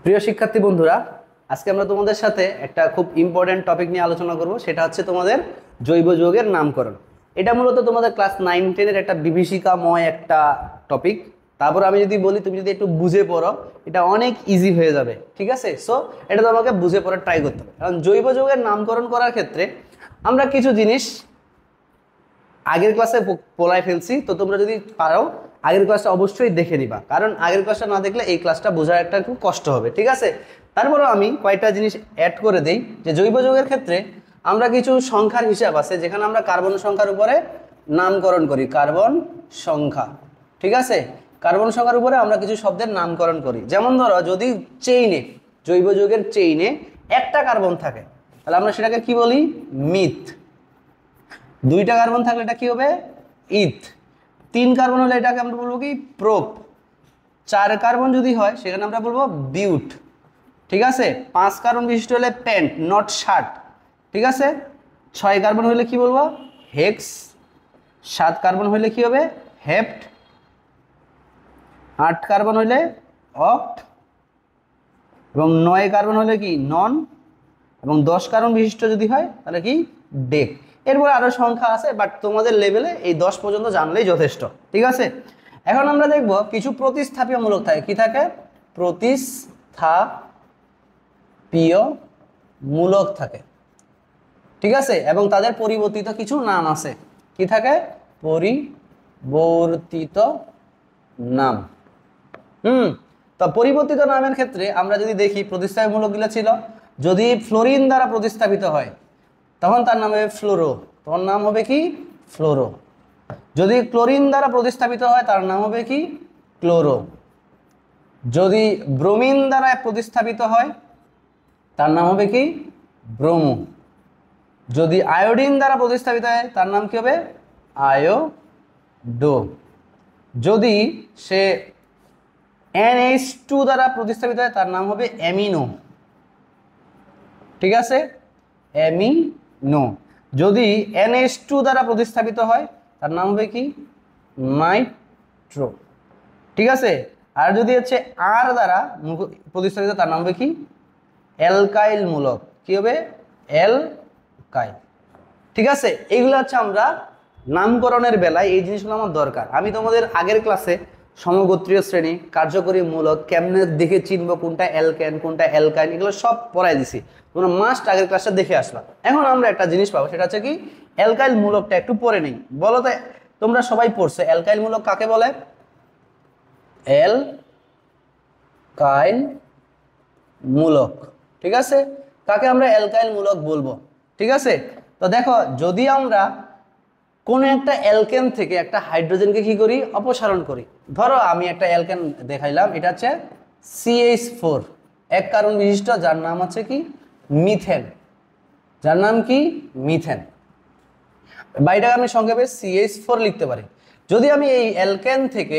প্রিয় শিক্ষার্থী বন্ধুরা, আজকে আমরা তোমাদের সাথে একটা খুব ইম্পর্টেন্ট টপিক নিয়ে আলোচনা করব। সেটা হচ্ছে তোমাদের জৈব যৌগের নামকরণ। এটা মূলত তোমাদের ক্লাস 9-10 একটা বিভীষিকাময় একটা টপিক। তারপর আমি যদি বলি, তুমি যদি একটু বুঝে পড়ো, এটা অনেক ইজি হয়ে যাবে। ঠিক আছে? সো এটা তোমাকে বুঝে পড়ার ট্রাই করতে হবে। কারণ জৈব যৌগের নামকরণ করার ক্ষেত্রে আমরা কিছু জিনিস আগের ক্লাসে পড়ায় ফেলছি, তো তোমরা যদি পারো আগের ক্লাসটা অবশ্যই দেখে নিবা, কারণ আগের ক্লাসটা না দেখলে এই ক্লাসটা বোঝার একটা একটু কষ্ট হবে। ঠিক আছে? তারপরেও আমি কয়েকটা জিনিস অ্যাড করে দিই যে জৈব যৌগের ক্ষেত্রে আমরা কিছু সংখ্যার হিসাব আছে, যেখানে আমরা কার্বন সংখ্যার উপরে নামকরণ করি। কার্বন সংখ্যা, ঠিক আছে, কার্বন সংখ্যার উপরে আমরা কিছু শব্দের নামকরণ করি। যেমন ধরো, যদি চেইনে, জৈব যৌগের চেইনে একটা কার্বন থাকে, তাহলে আমরা সেটাকে কি বলি? মিথ। দুইটা কার্বন থাকলে এটা কি হবে? ইথ। 3 কার্বন হলে এটাকে আমরা বলবো কি? প্রোপ। 4 কার্বন যদি হয় সেখানে আমরা বলবো বিউট। ঠিক আছে? 5 কার্বন বিশিষ্ট হলে পেন্ট, নট শার্ট। ঠিক আছে? 6 কার্বন হলে কি বলবো? হেক্স। 7 কার্বন হলে কি হবে? হেপ্ট। 8 কার্বন হলে অক্ট, এবং 9 কার্বন হলে কি? নন, এবং 10 কার্বন বিশিষ্ট যদি হয় তাহলে কি? ডেক। এরপরে আরো সংখ্যা আছে, বাট তোমাদের লেভেলে এই 10 পর্যন্ত জানলেই যথেষ্ট। ঠিক আছে? এখন আমরা দেখব কিছু প্রতিস্থাপীয় মূলক থাকে। কি থাকে? প্রতিস্থাপীয় মূলক থাকে। ঠিক আছে? এবং তাদের পরিবর্তিত কিছু নাম আছে। কি থাকে? পরিবর্তিত নাম। তো পরিবর্তিত নামের ক্ষেত্রে আমরা যদি দেখি, প্রতিস্থাপীয় মূলকগুলো ছিল, যদি ফ্লোরিন দ্বারা প্রতিস্থাপিত হয় তখন তার নাম হবে ফ্লোরো। তখন নাম হবে কি? ফ্লোরো। যদি ক্লোরিন দ্বারা প্রতিস্থাপিত হয় তার নাম হবে কি? ক্লোরো। যদি ব্রোমিন দ্বারা প্রতিস্থাপিত হয় তার নাম হবে কি? ব্রোমো। যদি আয়োডিন দ্বারা প্রতিস্থাপিত হয় তার নাম কি হবে? আয়োডো। যদি সে NH2 দ্বারা প্রতিস্থাপিত হয় তার নাম হবে অ্যামিনো। ঠিক আছে? অ্যামিনো। যদি NH2 দ্বারা প্রতিস্থাপিত হয় তার নাম হবে কি? নাইট্রো। ঠিক আছে? আর যদি হচ্ছে R দ্বারা প্রতিস্থাপিত তার নাম হবে কি? অ্যালকাইল মূলক। কি হবে? অ্যালকাইল। ঠিক আছে? এইগুলো হচ্ছে আমরা নামকরণের বেলায় এই জিনিসগুলো আমার দরকার। আমি তোমাদের আগের ক্লাসে সমগোত্রীয় শ্রেণী, কার্যকরী মূলক, কেমনে দেখে চিনবো কোনটা অ্যালকেন কোনটা অ্যালকাইন, এগুলো সব পড়াই দিছি। তোমরা মাস্ট আগের ক্লাসটা দেখে আসবা। এখন আমরা একটা জিনিস পাবো, সেটা হচ্ছে কি? অ্যালকাইল মূলকটা একটু পড়ে নেই। বলো তো, তোমরা সবাই পড়ছো অ্যালকাইল মূলক কাকে বলে? অ্যালকাইল মূলক। ঠিক আছে? কাকে আমরা অ্যালকাইল মূলক বলবো? ঠিক আছে? তো দেখো, যদি আমরা কোনো একটা অ্যালকেন থেকে একটা হাইড্রোজেনকে কি করি? অপসারণ করি। ধরো আমি একটা অ্যালকেন দেখাইলাম, এটা হচ্ছে CH4, 1 কার্বন বিশিষ্ট, যার নাম হচ্ছে কি? মিথেন। যার নাম কি? মিথেন। বা এটাকে আমি সংক্ষেপে CH4 লিখতে পারি। যদি আমি এই অ্যালকেন থেকে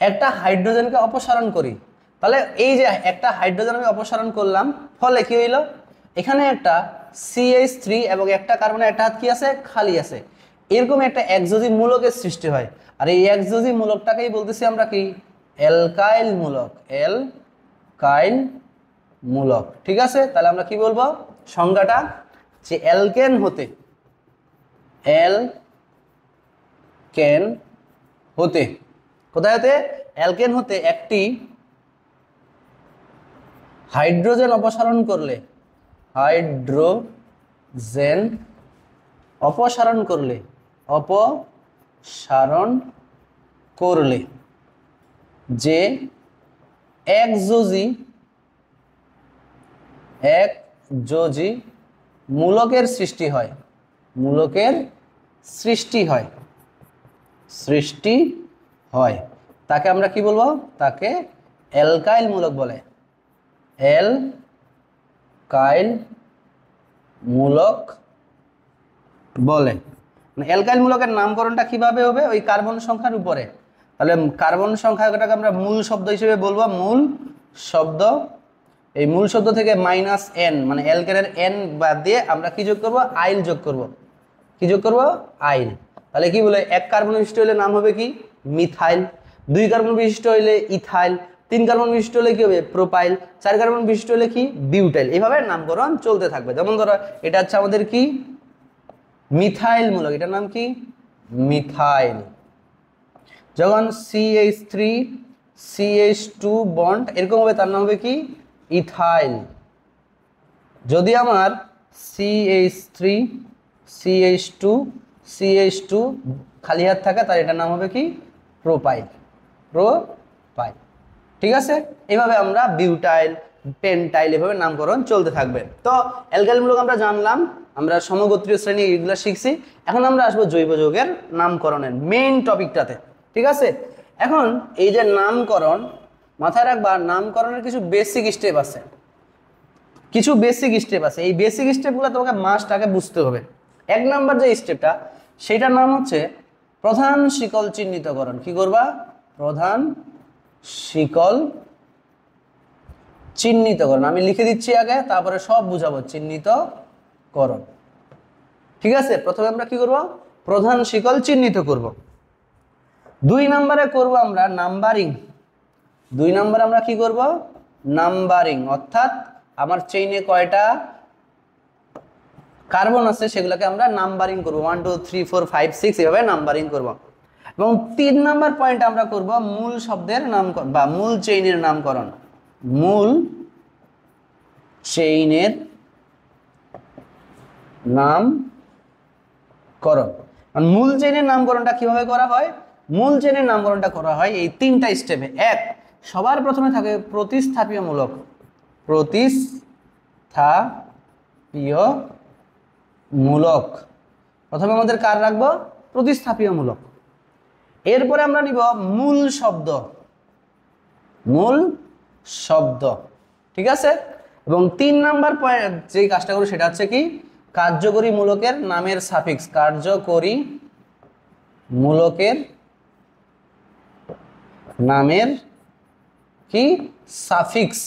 একটা হাইড্রোজেনকে অপসারণ করি, তাহলে এই যে একটা হাইড্রোজেন আমি অপসারণ করলাম, ফলে কি হইল? এখানে একটা CH3 এবং একটা কার্বনের একটা হাত কি আছে? খালি আছে। এরকম একটা একযোজী মূলকের সৃষ্টি হয়। আর এই একযোজী মূলকটাকেই বলতেছি আমরা কি? অ্যালকাইল মূলক। অ্যালকাইল মূলক। ঠিক আছে? তাহলে আমরা কি বলবো সংজ্ঞাটা? যে অ্যালকেন হতে কোথায় হতে? অ্যালকেন হতে একটি হাইড্রোজেন অপসারণ করলে, হাইড্রোজেন অপসারণ করলে যে একযোজী মূলকের সৃষ্টি হয়, তাকে আমরা কি বলবো? তাকে অ্যালকাইল মূলক বলে। অ্যালকাইল মূলক বলে। মানে অ্যালকাইল মূলকের নামকরণটা কিভাবে হবে? ওই কার্বন সংখ্যার উপরে। তাহলে কার্বন সংখ্যাটাকে আমরা মূল শব্দ হিসেবে বলবো। মূল শব্দ, এই মূল শব্দ থেকে -n, মানে অ্যালকেনের n বাদ দিয়ে আমরা কি যোগ করব? আইল যোগ করব। কি যোগ করব? আইল। তাহলে কি বলে? 1 কার্বন বিশিষ্ট হলে নাম হবে কি? মিথাইল। 2 কার্বন বিশিষ্ট হইলে ইথাইল। 3 কার্বন বিশিষ্ট হলে কি হবে প্রোপাইল, 4 কার্বন বিশিষ্ট হলে কি বিউটাইল। এইভাবে নামকরণ চলতে থাকবে। যেমন ধরো এটা হচ্ছে আমাদের কি মিথাইল মূলক, এটার নাম কি মিথাইল। যখন CH3 CH2 বন্ড এরকম হবে তার নাম হবে কি ইথাইল। যদি আমার CH3 CH2 CH2 খালি হাত থাকে তার এটার নাম হবে কি প্রোপাইল, প্রোপাইল। ঠিক আছে, এভাবে আমরা বিউটাইল পেন্টাইল এভাবে নামকরণ চলতে থাকবে। তো অ্যালকাইলমূলক আমরা জানলাম, আমরা সমগোত্রীয় শ্রেণী এগুলো শিখছি। এখন আমরা আসবো জৈব যৌগের নামকরণের মেইন টপিকটাতে। ঠিক আছে, এখন এই যে নামকরণ মাথায় রাখবা, নামকরণের কিছু বেসিক স্টেপ আছে, কিছু বেসিক স্টেপ আছে। এই বেসিক স্টেপগুলো তোমাকে মাস্ট আগে বুঝতে হবে। 1 নাম্বার যে স্টেপটা সেটার নাম হচ্ছে প্রধান শিকল চিহ্নিতকরণ। কি করবা প্রধান শিকল চিহ্নিতকরণ। আমি লিখে দিচ্ছি আগে, তারপরে সব বুঝাবো চিহ্নিতকরণ। ঠিক আছে, প্রথমে আমরা কি করব প্রধান শিকল চিহ্নিত করব। 2 নম্বরে করব আমরা নাম্বারিং। 2 নম্বরে আমরা কি করব নাম্বারিং, অর্থাৎ আমার চেইনে কয়টা কার্বন আছে সেগুলোকে আমরা নাম্বারিং করব, 1 2 3 4 5 6 এভাবে নাম্বারিং করব। এবং 3 নাম্বার পয়েন্ট আমরা করব মূল শব্দের নাম বা মূল চেইনের নামকরণ। মূল চেইনের নামকরণ। মূল চেইনের নামকরণটা কিভাবে করা হয়? মূল চেইনের নামকরণটা করা হয় এই 3টা স্টেপে। সবার প্রথমে থাকে প্রতিস্থাপীয়মূলক। প্রতিস্থাপীয়মূলক প্রথমে আমাদের কার রাখবো প্রতিস্থাপীয়মূলক। এরপরে আমরা নিব মূল শব্দ, মূল শব্দ। ঠিক আছে, এবং 3 নাম্বার পয়েন্ট যে কাজটা করব সেটা হচ্ছে কি কার্যকরী মূলকের নামের সাফিক্স। কার্যকরী মূলকের নামের কি সাফিক্স,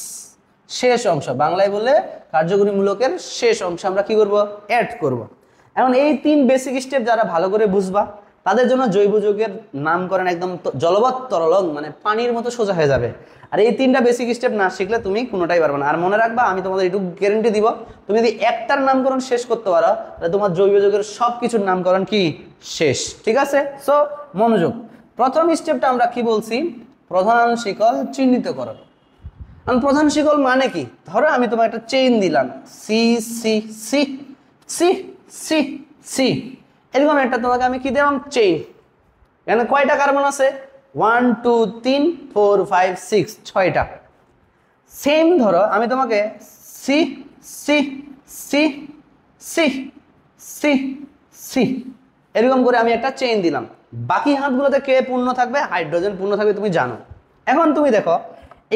শেষ অংশ, বাংলায় বলে কার্যকরী মূলকের শেষ অংশ আমরা কি করব অ্যাড করব। এখন এই 3 বেসিক স্টেপ যারা ভালো করে বুঝবা তাদের জন্য জৈব যৌগের নামকরণ একদম জলবৎ তরলং, মানে পানির মতো সোজা হয়ে যাবে। আর এই 3টা বেসিক স্টেপ না শিখলে তুমি কোনোটাই পারবে না। আর মনে রাখবা, আমি তোমাদের একটু গ্যারান্টি দিব, তুমি যদি একটার নামকরণ শেষ করতে পারো তাহলে তোমার জৈব যৌগের সব কিছুর নামকরণ কি শেষ। ঠিক আছে, সো মনোযোগ। প্রথম স্টেপটা আমরা কি বলছি প্রধান শিকল চিহ্নিতকরণ। প্রধান শিকল মানে কি, ধরো আমি তোমার একটা চেইন দিলাম C C C C C C, এরকম একটা তোমাকে আমি কি দিলাম চেইন। এখানে কয়টা কার্বন আছে 1 2 3 4 5 6 6টা। সেম ধরো আমি তোমাকে C C C C C C এরকম করে আমি একটা চেইন দিলাম। বাকি হাতগুলোতে কে পূর্ণ থাকবে? হাইড্রোজেন পূর্ণ থাকবে, তুমি জানো। এখন তুমি দেখো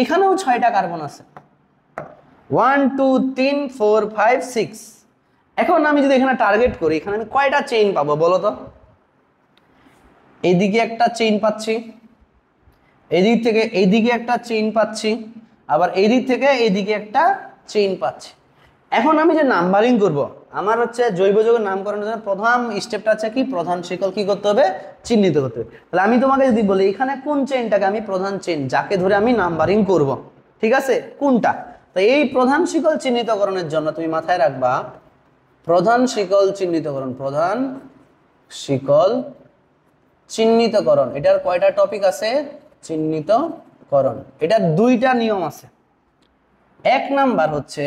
এখানেও 6টা কার্বন আছে 1 2 3 4 5 6। এখন আমি যদি এখানে টার্গেট করি, এখানে আমি কয়টা চেইন পাবো বলো তো? এইদিকে একটা চেইন পাচ্ছি, এদিক থেকে এইদিকে একটা চেইন পাচ্ছি, আবার এইদিক থেকে এইদিকে একটা চেইন পাচ্ছি। এখন আমি যে নাম্বারিং করব, আমার হচ্ছে জৈব যৌগের নামকরণের জন্য প্রথম স্টেপটা হচ্ছে কি প্রধান শিকল কি করতে হবে চিহ্নিত করতে হবে। তাহলে আমি তোমাকে যদি বলি এখানে কোন চেইনটাকে আমি প্রধান চেইন যাকে ধরে আমি নাম্বারিং করব, ঠিক আছে কোনটা? তো এই প্রধান শিকল চিহ্নিতকরণের জন্য তুমি মাথায় রাখবা প্রধান শিকল চিহ্নিতকরণ। প্রধান শিকল চিহ্নিতকরণ, এটার কয়টা টপিক আছে? চিহ্নিতকরণ, এটা 2টা নিয়ম আছে। 1 নাম্বার হচ্ছে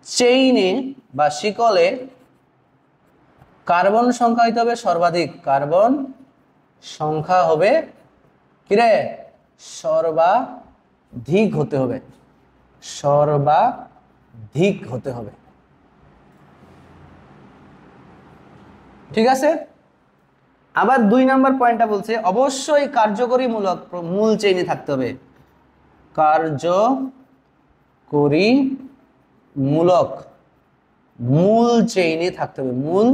চেইনে বা শিকলে কার্বন সংখ্যা হইতে হবে সর্বাধিক। কার্বন সংখ্যা হবে কিরে সর্বাধিক হতে হবে, সর্বাধিক হতে হবে। ঠিক আছে, আবার 2 নাম্বার পয়েন্টটা বলছে অবশ্যই কার্যকরী মূলক মূল চেইনে থাকতে হবে। কার্যকরী মূলক মূল চেইনে থাকতে হবে, মূল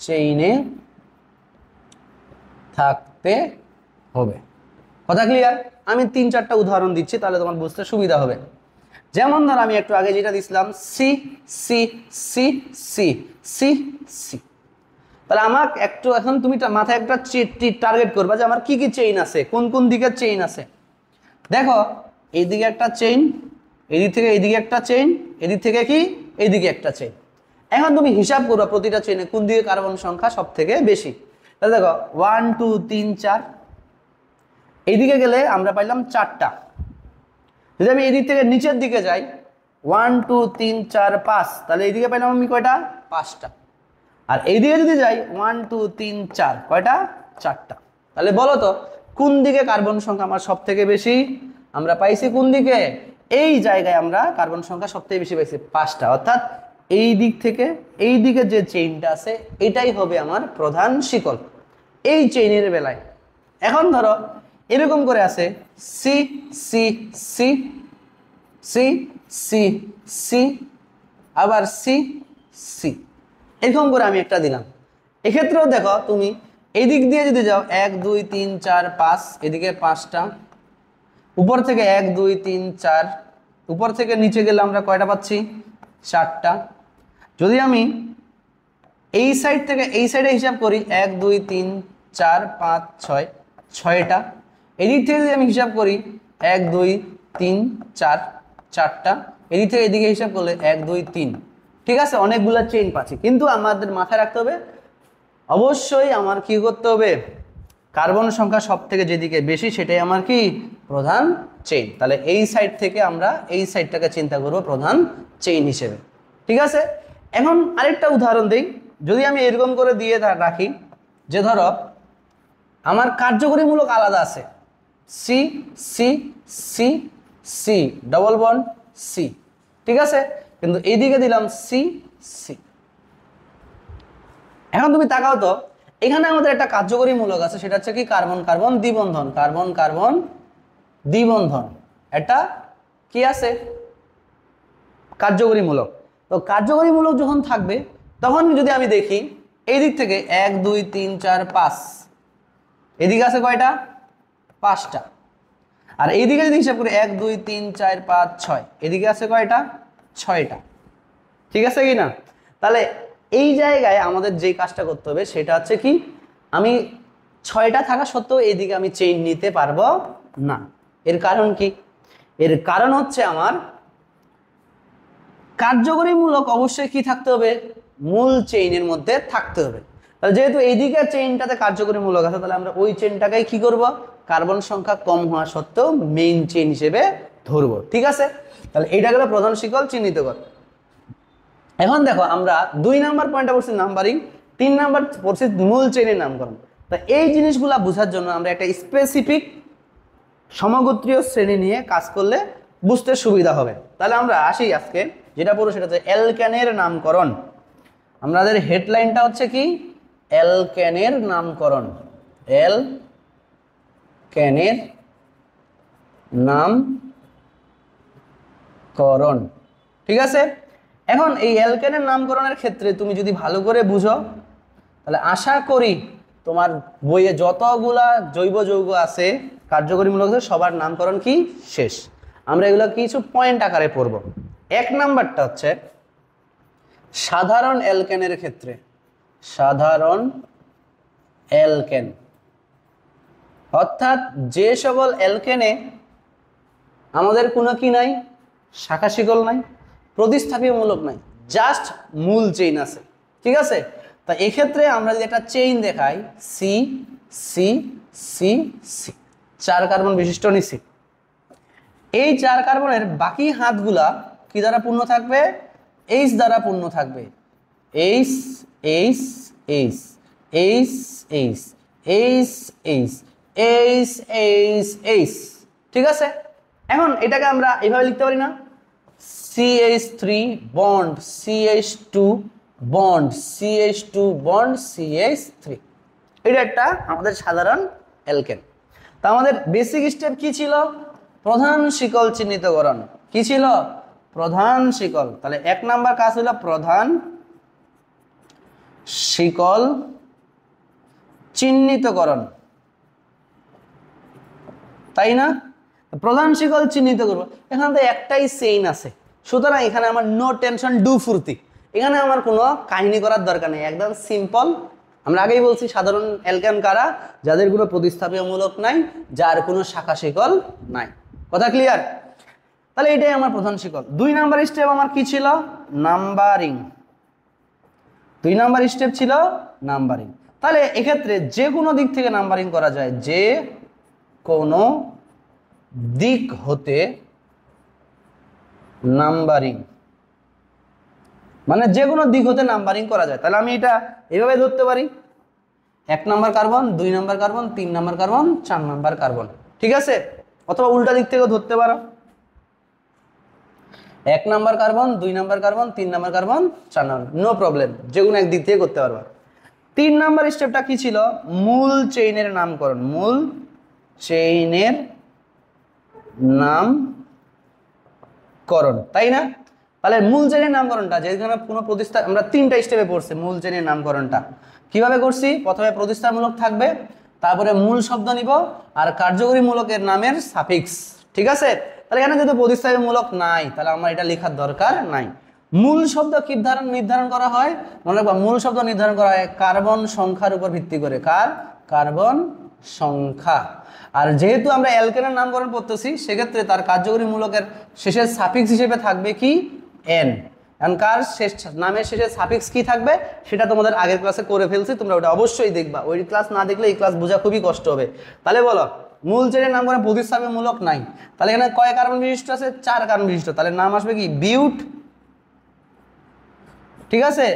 চেইনে থাকতে হবে। কথা ক্লিয়ার? আমি 3-4টা উদাহরণ দিচ্ছি তাহলে তোমার বুঝতে সুবিধা হবে। যেমন ধর আমি একটু আগে যেটা দিছিলাম C C C C C C, তাহলে আমার একটু এখন তুমি মাথায় একটা টার্গেট করবা যে আমার কি কি চেইন আছে, কোন কোন দিকের চেইন আছে। দেখো এইদিকে একটা চেইন, এদিক থেকে এইদিকে একটা চেইন, এদিক থেকে কি এইদিকে একটা চেইন। এখন তুমি হিসাব করো প্রতিটা চেইনে কোন দিকে কার্বন সংখ্যা সব থেকে বেশি। তাহলে দেখো 1 2 3 4, এইদিকে গেলে আমরা পাইলাম 4টা। যদি আমি এদিক থেকে নিচের দিকে যাই 1 2 3 4 5, তাহলে এইদিকে পাইলাম আমি কয়টা? 5টা। আর এইদিকে যদি যাই 1 2 3 4, কয়টা? 4টা। তাহলে বলো তো কোন দিকে কার্বন সংখ্যা আমার সব থেকে বেশি? আমরা পাইছি কোন দিকে? এই জায়গায় আমরা কার্বন সংখ্যা সব থেকে বেশি পাইছি 5টা, অর্থাৎ এই দিক থেকে এই দিকে যে চেইনটা আছে এটাই হবে আমার প্রধান শিকল এই চেইনের বেলায়। এখন ধরো এরকম করে আছে C C C C C C, আবার সি সি, এরকম করে আমি একটা দিলাম। এক্ষেত্রেও দেখো তুমি এই দিক দিয়ে যদি যাও 1 2 3 4 5, এদিকে 5টা, উপর থেকে 1 2 3 4, উপর থেকে নিচে গেলে আমরা কয়টা পাচ্ছি? 4টা। যদি আমি এই সাইড থেকে এই সাইডে হিসাব করি 1 2 3 4 5 6, 6টা। এদিক থেকে যদি আমি হিসাব করি 1 2 3 4, 4টা। এদিক থেকে এদিকে হিসাব করলে 1 2 3। ঠিক আছে, অনেকগুলো চেইন পাচ্ছি, কিন্তু আমাদের মাথায় রাখতে হবে অবশ্যই আমার কি করতে হবে? কার্বন সংখ্যা সব থেকে যেদিকে বেশি সেটাই আমার কি? প্রধান চেইন। তাহলে এই সাইড থেকে আমরা এই সাইডটাকে চিন্তা করব প্রধান চেইন হিসেবে। ঠিক আছে, এখন আরেকটা উদাহরণ দিই। যদি আমি এরকম করে দিয়ে রাখি যে ধরো আমার কার্যকরীমূলক আলাদা আছে C C C C double bond C, ঠিক আছে, কিন্তু এইদিকে দিলাম সি সি। এখন তুমি তাকাও তো এখানে আমাদের একটা কার্যকরী মূলক আছে, সেটা হচ্ছে কি? কার্বন কার্বন দ্বিবন্ধন, কার্বন কার্বন দ্বিবন্ধন। এটা কি আছে? কার্যকরী মূলক। তো কার্যকরী মূলক যখন থাকবে তখন যদি আমি দেখি এই দিক থেকে 1 2 3 4 5, এদিকে আছে কয়টা? 5টা। আর এইদিকে যদি হিসাব করি 1 2 3 4 5 6, এদিকে আছে কয়টা? 6টা। ঠিক আছে কি না? তাহলে এই জায়গায় আমাদের যে কাজটা করতে হবে সেটা হচ্ছে কি? আমি 6টা থাকা সত্ত্বেও এইদিকে আমি চেইন নিতে পারবো না। এর কারণ কি? এর কারণ হচ্ছে আমার কার্যকরীমূলক অবশ্যই কি থাকতে হবে? মূল চেইনের মধ্যে থাকতে হবে। তাহলে যেহেতু এইদিকে চেইনটাতে কার্যকরীমূলক আছে, তাহলে আমরা ওই চেইনটাকেই কি করব? কার্বন সংখ্যা কম হওয়া সত্ত্বেও মেইন চেইন হিসেবে ধরবো। ঠিক আছে, তাহলে এইটা গেল প্রধান শিকল চিহ্নিত কর। এখন দেখো আমরা 2 নাম্বার পয়েন্টে পড়ছি নাম্বারিং, 3 নাম্বার পড়ছি মূল চেইনের নামকরণ। তা এই জিনিসগুলা বোঝার জন্য আমরা একটা স্পেসিফিক সমগোত্রীয় শ্রেণী নিয়ে কাজ করলে বুঝতে সুবিধা হবে। তাহলে আমরা আসি আজকে যেটা পড়ো সেটা হচ্ছে অ্যালকেনের নামকরণ। আমাদের হেডলাইনটা হচ্ছে কি? অ্যালকেনের নামকরণ। অ্যালকেনের নামকরণ, ঠিক আছে। এখন এই অ্যালকেনের নামকরণের ক্ষেত্রে তুমি যদি ভালো করে বুঝো তাহলে আশা করি তোমার বইয়ে যতগুলা জৈব যৌগ আছে কার্যকরীমূলক সবার নামকরণ কি শেষ। আমরা এগুলো কিছু পয়েন্ট আকারে পড়ব। 1 নাম্বারটা হচ্ছে সাধারণ অ্যালকেনের ক্ষেত্রে, সাধারণ অ্যালকেন অর্থাৎ যে সকল অ্যালকেনে আমাদের কোনো কি নাই? শাখা শিকল নাই, প্রতিস্থাপীয়মূলক নাই, জাস্ট মূল চেইন আছে। ঠিক আছে, তা এক্ষেত্রে আমরা যদি একটা চেইন দেখাই C C C C, 4 carbon বিশিষ্ট নিছি। এই 4 কার্বনের বাকি হাতগুলা কি দ্বারা পূর্ণ থাকবে? এইচ দ্বারা পূর্ণ থাকবে। H H H H H H H H H H, ঠিক আছে। এখন এটাকে আমরা এইভাবে লিখতে পারি না? CH3 bond CH2 bond CH2 bond CH3, এটা একটা আমাদের সাধারণ অ্যালকেন। তা আমাদের বেসিক স্টেপ কি ছিল? প্রধান শিকল চিহ্নিতকরণ। কি ছিল? প্রধান শিকল। তাহলে 1 নাম্বার কাজ হলো প্রধান শিকল চিহ্নিতকরণ, তাই না? প্রধান শিকল চিহ্নিত করবো। এখানে তো একটাই চেইন আছে, সুতরাং এখানে আমার নো টেনশন ডু ফুর্তি, এখানে আমার কোনো কাহিনী করার দরকার নেই, একদম সিম্পল। আমরা আগেই বলছি সাধারণ অ্যালকেন কারা? যাদের কোনো প্রতিস্থাপীয়মূলক নাই, যার কোনো শাখা শিকল নাই। কথা ক্লিয়ার? তাহলে এটাই আমার প্রধান শিকল। 2 নাম্বার স্টেপ আমার কি ছিল? নাম্বারিং। 2 নাম্বার স্টেপ ছিল নাম্বারিং। তাহলে এক্ষেত্রে যে কোনো দিক থেকে নাম্বারিং করা যায়, যে কোনো দিক হতে নাম্বারিং, মানে যে কোনো দিক হতে নাম্বারিং করা যায়। তাহলে আমি এটা এভাবে ধরতে পারি, 1 number carbon, 2 number carbon, 3 number carbon, 4 number carbon, ঠিক আছে? অথবা উল্টা দিক থেকেও ধরতে পারো, 1 number carbon, 2 number carbon, 3 number carbon, 4 number, no problem, যে কোনো একদিক থেকে করতে পারবা। 3 নাম্বার স্টেপটা কি ছিল? মূল চেইনের নামকরণ। মূল চেইনের নামকরণ, তাই না? তাহলে মূল চেইনের নামকরণটা, যেখানে কোনো প্রতিষ্ঠা, আমরা 3টা স্টেপে পড়ছি মূল চেইনের নামকরণটা কিভাবে করছি। প্রথমে প্রতিষ্ঠামূলক থাকবে, তারপরে মূল শব্দ নিব, আর কার্যকরী মূলকের নামের সাফিক্স, ঠিক আছে? তাহলে এখানে যেহেতু প্রতিস্থাপীমূলক নাই, তাহলে আমার এটা লেখার দরকার নাই। মূল শব্দ কি নির্ধারণ করা হয়? মনে রাখবা, মূল শব্দ নির্ধারণ করা হয় কার্বন সংখ্যার উপর ভিত্তি করে। কার্বন সংখ্যা। আর যেহেতু আমরা অ্যালকেনের নামকরণ করতেছি, সেক্ষেত্রে তার কার্যকরী মূলকের শেষের সাফিক্স হিসেবে থাকবে কি? এন। এখন কার শেষ নামের শেষে সাফিক্স কি থাকবে সেটা তোমাদের আগের ক্লাসে করে ফেলছি, তোমরা ওটা অবশ্যই দেখবা। ওই ক্লাস না দেখলে এই ক্লাস বোঝা খুবই কষ্ট হবে। তাহলে বলো, মূল চেইনের নামকরণে প্রতিস্থাপীমূলক নাই, তাহলে এখানে কয় কার্বন বিশিষ্ট আছে? 4 কার্বন বিশিষ্ট, তাহলে নাম আসবে কি? বিউট, ঠিক আছে?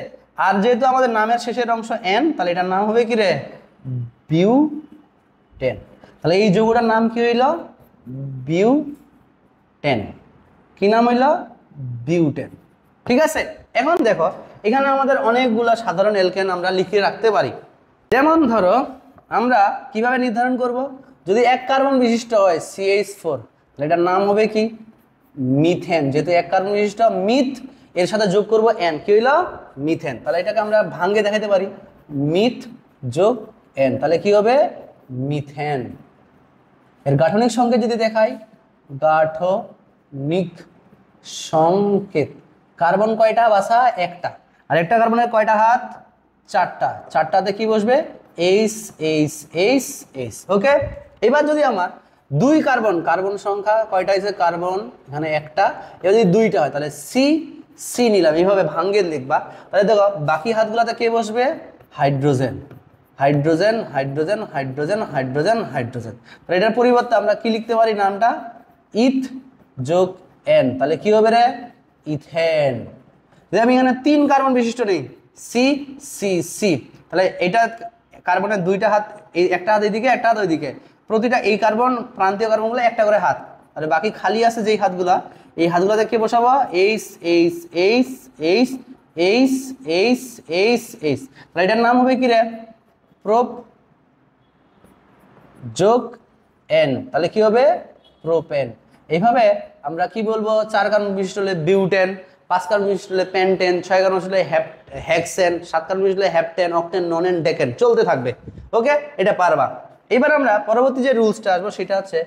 আর যেহেতু আমাদের নামের শেষের অংশ এন, তাহলে এটার নাম হবে কি রে? বিউটেন। তাহলে এই যৌগটার নাম কি হইল? বিউটেন। কি নাম হইল? বিউটেন, ঠিক আছে? এখন দেখো, এখানে আমাদের অনেকগুলা সাধারণ অ্যালকেন আমরা লিখে রাখতে পারি। যেমন ধরো, আমরা কিভাবে নির্ধারণ করব? যদি 1 কার্বন বিশিষ্ট হয় CH4, তাহলে এটার নাম হবে কি? মিথেন। যেহেতু 1 কার্বন বিশিষ্ট, মিথ এর সাথে যোগ করব এন, কি হইল? মিথেন। তাহলে এটাকে আমরা ভাঙ্গে দেখাতে পারি, মিথ যোগ এন, তাহলে কি হবে? মিথেন। এর গাঠনিক সংকেত যদি দেখাই, গাঠনিক সংকেত, কার্বন কয়টা বাসা? 1টা। আর একটা কার্বনের কয়টা হাত? 4টা। 4টাতে কি বসবে? H। ওকে। এবার যদি আমার 2 কার্বন সংখ্যা কয়টা হয়েছে? কার্বন এখানে 1টা, এবার যদি 2টা হয় তাহলে সি নিলাম, এইভাবে ভাঙ্গে লিখবা। তাহলে দেখো বাকি হাতগুলোতে কে বসবে? হাইড্রোজেন। তাহলে এটার পরিবর্তে আমরা কি লিখতে পারি? নামটা ইথ যোগ এন, তাহলে কি হবে রে? ইথেন। যদি আমি এখানে 3 কার্বন বিশিষ্ট নেই, সি, তাহলে এটা কার্বনের 2টা হাত, এই একটা হাত এইদিকে, একটা হাত ওইদিকে, প্রতিটা এই কার্বন প্রান্তীয় কার্বনগুলো একটা করে হাত, আর বাকি খালি আছে যেই হাতগুলা, এই হাতগুলোতে কে বসাবো? H। তাহলে এটার নাম হবে কি রে? প্রোপ যোগ এন, তাহলে কি হবে? প্রোপেন। এইভাবে আমরা কি বলবো? 4 কার্বন বিশিষ্ট হলে বিউটেন, 5 কার্বন বিশিষ্ট হলে পেন্টেন, 6 কার্বন বিশিষ্ট হলে হেক্সেন, 7 কার্বন বিশিষ্ট হলে হেপ্টেন, অক্টেন, ননেন, ডেকেন, চলতে থাকবে। ওকে, এটা পারবা। এবার আমরা পরবর্তী যে রুলসটা আসবো সেটা হচ্ছে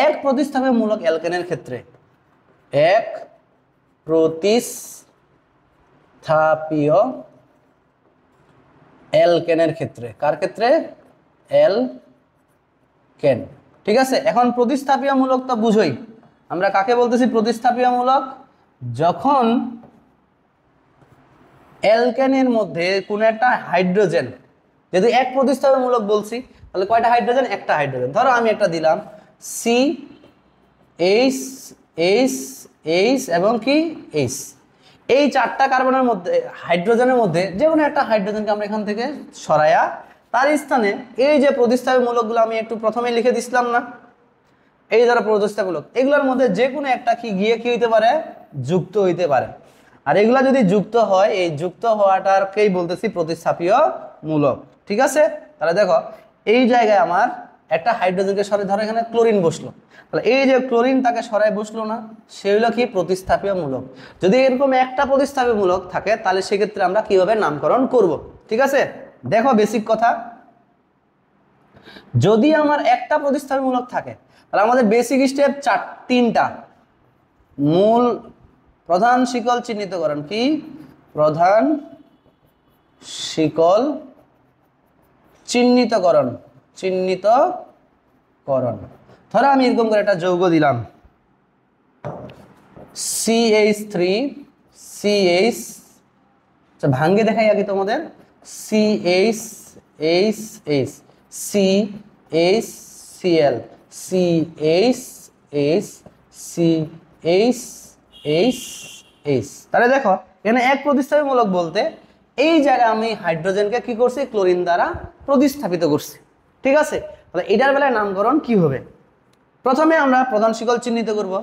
এক প্রতিস্থাপীমূলক অ্যালকেনের ক্ষেত্রে, এক প্রতিস্থাপীয় অ্যালকেনের ক্ষেত্রে, কার ক্ষেত্রে? অ্যালকেন, ঠিক আছে? এখন প্রতিস্থাপীয়মূলক তো বুঝোই, আমরা কাকে বলতেছি প্রতিস্থাপীয়মূলক? যখন অ্যালকেনের মধ্যে কোনো একটা হাইড্রোজেন, যদি এক প্রতিস্থাপীয়মূলক বলছি তাহলে কয়টা হাইড্রোজেন? একটা হাইড্রোজেন। ধরো আমি একটা দিলাম CH এবং কি H, এই 4টা কার্বনের মধ্যে, হাইড্রোজেনের মধ্যে যে কোনো একটা হাইড্রোজেনকে আমরা এখান থেকে সরাইয়া তার স্থানে এই যে প্রতিস্থাপীমূলকগুলো আমি একটু প্রথমে লিখে দিছিলাম না, এই ধরো প্রতিস্থাপীমূলক, এগুলোর মধ্যে যে কোনো একটা কি গিয়ে কি হইতে পারে? যুক্ত হইতে পারে। আর এগুলা যদি যুক্ত হয়, এই যুক্ত হওয়াটাকেই বলতেছি প্রতিস্থাপীয় মূলক, ঠিক আছে? তাহলে দেখো এই জায়গায় আমার একটা হাইড্রোজেনকে সরাই, ধরো এখানে ক্লোরিন বসলো, তাহলে এই যে ক্লোরিন তাকে সরাই বসলো না, সে হলো কি? প্রতিস্থাপীয় মূলক। যদি এরকম একটা প্রতিস্থাপীয় মূলক থাকে তাহলে সেক্ষেত্রে আমরা কিভাবে নামকরণ করব, ঠিক আছে? দেখো বেসিক কথা, যদি আমার একটা প্রতিস্থাপীয় মূলক থাকে তাহলে আমাদের বেসিক স্টেপ 3টা। মূল প্রধান শিকল চিহ্নিতকরণ, কি? প্রধান শিকল চিহ্নিতকরণ। ধরো আমি এরকম করে একটা যৌগ দিলাম CH3 CH, আচ্ছা ভাঙ্গে দেখাই আগে তোমাদের, CH CHCl CH, তাহলে দেখো এখানে এক প্রতিস্থাপীমূলক বলতে এই জায়গায় আমি হাইড্রোজেনকে কি করছি, ক্লোরিন দ্বারা প্রতিস্থাপিত করছি। ঠিক আছে, তাহলে এটার বেলায় নামকরণ কি হবে? প্রথমে আমরা প্রধান শিকল চিহ্নিত করব।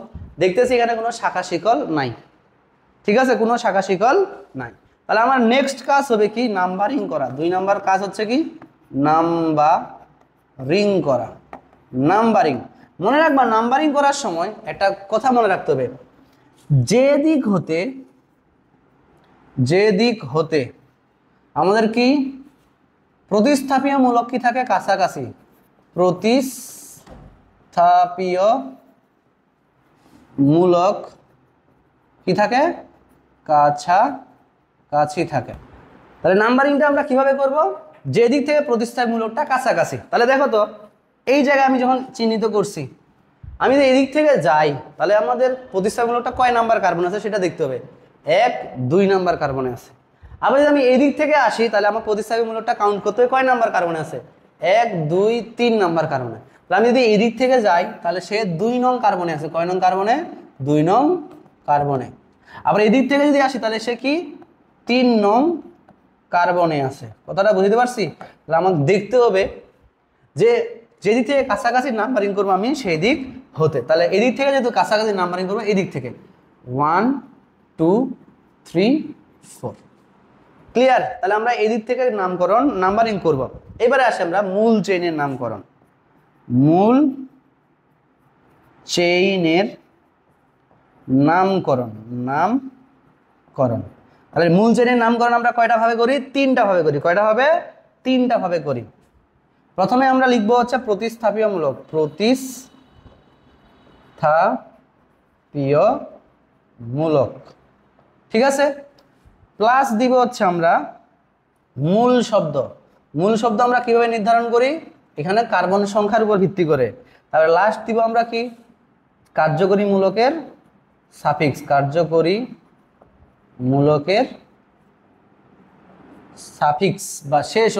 দেখতেছি এখানে কোনো শাখা শিকল নাই। ঠিক আছে, কোনো শাখা শিকল নাই। তাহলে আমার নেক্সট কাজ হবে কি, নাম্বারিং করা। 2 নাম্বার কাজ হচ্ছে কি, নাম্বারিং করা। নাম্বারিং মনে রাখবা, নাম্বারিং করার সময় একটা কথা মনে রাখতে হবে, যে দিক হতে আমাদের কি প্রতিস্থাপীয় মূলক কি থাকে, কাছাকাছি। প্রতিস্থাপীয় মূলক কি থাকে, কাছাকাছি থাকে। তাহলে নাম্বারিংটা আমরা কিভাবে করব, যে দিক থেকে প্রতিস্থাপী মূলকটা কাছাকাছি। তাহলে দেখো তো, এই জায়গায় আমি যখন চিহ্নিত করছি, আমি যদি এদিক থেকে যাই তাহলে আমাদের প্রতিস্থাপী মূলকটা কয় নাম্বার কার্বন আছে সেটা দেখতে হবে। 1 2 নাম্বার কার্বনে আছে। আবার যদি আমি এদিক থেকে আসি তাহলে আমার প্রতিস্থাপী মূলকটা কাউন্ট করতে হবে কয় নাম্বার কার্বনে আছে, 1 2 3 নাম্বার কার্বনে। তাহলে আমি যদি এদিক থেকে যাই তাহলে সে 2 নং কার্বনে আছে। কয় নং কার্বনে, 2 নং কার্বনে। আবার এদিক থেকে যদি আসি তাহলে সে কি 3 নং কার্বনে আছে। কথাটা বুঝতে পারছি? তাহলে আমাকে দেখতে হবে যে যেদিক থেকে কাছাকাছি নাম্বারিং করবো আমি সেই দিক হতে। তাহলে এদিক থেকে যেহেতু কাছাকাছি নাম্বারিং করবো, এদিক থেকে 1 2 3 4। ক্লিয়ার? তাহলে আমরা এদিক থেকে নামকরণ নাম্বারিং করব। এবারে আসি আমরা মূল চেইনের নামকরণ। মূল চেইনের নামকরণ। তাহলে মূল চেইনের নামকরণ আমরা কয়টা ভাবে করি, 3টা ভাবে করি। কয়টা ভাবে, 3টা ভাবে করি। প্রথমে আমরা লিখবো হচ্ছে প্রতিস্থাপীয় মূলক। প্রতিস্থাপীয় মূলক, ঠিক আছে। প্লাস দিব হচ্ছে আমরা মূল শব্দ। মূল শব্দ আমরা কিভাবে নির্ধারণ করি, এখানে কার্বন সংখ্যার উপর ভিত্তি করে। তারপরে লাস্ট দিব আমরা কি, কার্যকরী মূলকের সাফিক্স। কার্যকরী মূলকের সাফিক্স বা শেষ